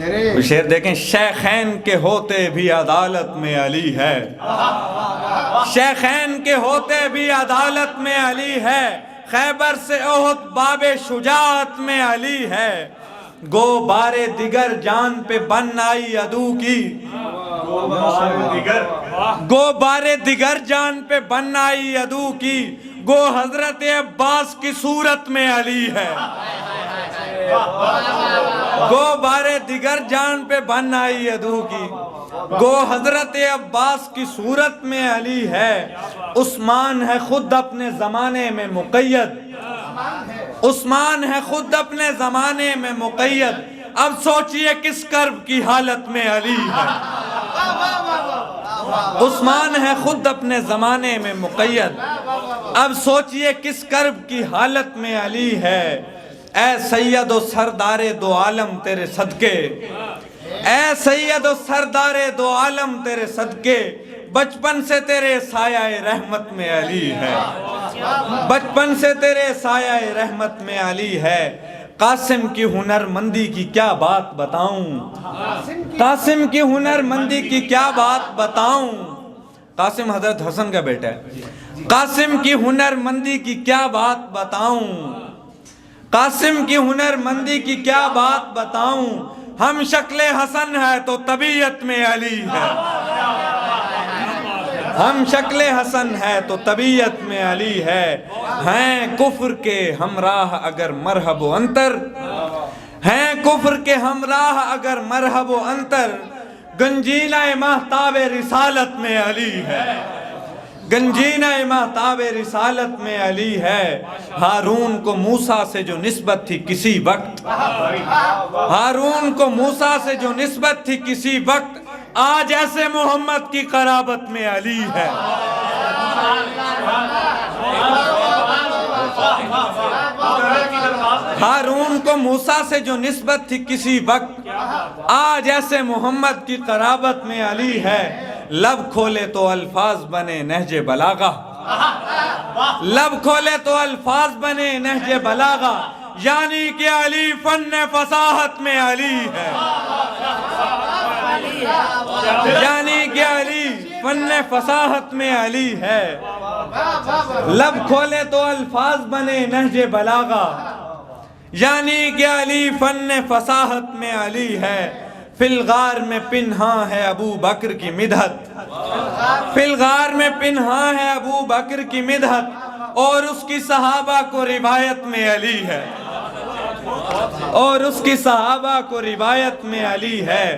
شعر دیکھیں، شیخین کے ہوتے بھی عدالت میں علی ہے، شیخین کے ہوتے بھی عدالت میں علی ہے، خیبر سے احد باب شجاعت میں علی ہے، گو بارے دیگر جان پہ بن آئی عدو کی، گو بارے دیگر جان پہ بن آئی عدو کی، گو حضرت عباس کی صورت میں علی ہے، گو بارے دیگر جان پہ بن آئی عدو کی، گو حضرت عباس کی صورت میں علی ہے، عثمان ہے خود اپنے زمانے میں مقید، عثمان ہے خود اپنے زمانے میں مقید، اب سوچئے کس کرب کی حالت میں علی ہے، عثمان ہے خود اپنے زمانے میں مقید، اب سوچئے کس کرب کی حالت میں علی ہے، اے سید و سردار دو عالم تیرے صدقے، اے سید و سردار دو عالم تیرے صدقے، بچپن سے تیرے سایہ رحمت میں علی ہے، بچپن سے تیرے سایہ رحمت میں علی ہے، قاسم کی ہنر مندی کی کیا بات بتاؤں، قاسم کی ہنر مندی کی کیا بات بتاؤں، قاسم حضرت حسن کا بیٹا ہے، قاسم کی ہنر مندی کی کیا بات بتاؤں، قاسم کی ہنر مندی کی کیا بات بتاؤں، ہم شکل حسن ہے تو طبیعت میں علی ہے، ہم شکل حسن ہے تو طبیعت میں علی ہے، ہیں کفر کے ہمراہ اگر مرحب و انتر، ہیں کفر کے ہمراہ اگر مرحب و انتر، گنجینہ مہتاب رسالت میں علی ہے، گنجینہ مہتاب رسالت میں علی ہے، ہارون کو موسیٰ سے جو نسبت تھی کسی وقت، ہارون کو موسیٰ سے جو نسبت تھی کسی وقت، آج ایسے محمد کی قرابت میں علی ہے، ہارون کو موسیٰ سے جو نسبت تھی کسی وقت، آج ایسے محمد کی قرابت میں علی ہے، لب کھولے تو الفاظ بنے نہج بلاغہ، لب کھولے تو الفاظ بنے نہج بلاغہ، یعنی کہ علی فن فصاحت میں علی ہے، یعنی کہ علی فن فصاحت میں علی ہے، لب کھولے تو الفاظ بنے نہج بلاغہ، یعنی کہ علی فن فصاحت میں علی ہے، فی الغار میں پنہاں ہے ابو بکر کی مدحت، فی الغار میں پنہاں ہے ابو بکر کی مدحت، اور اس کی صحابہ کو روایت میں علی ہے، اور اس کی صحابہ کو روایت میں علی ہے۔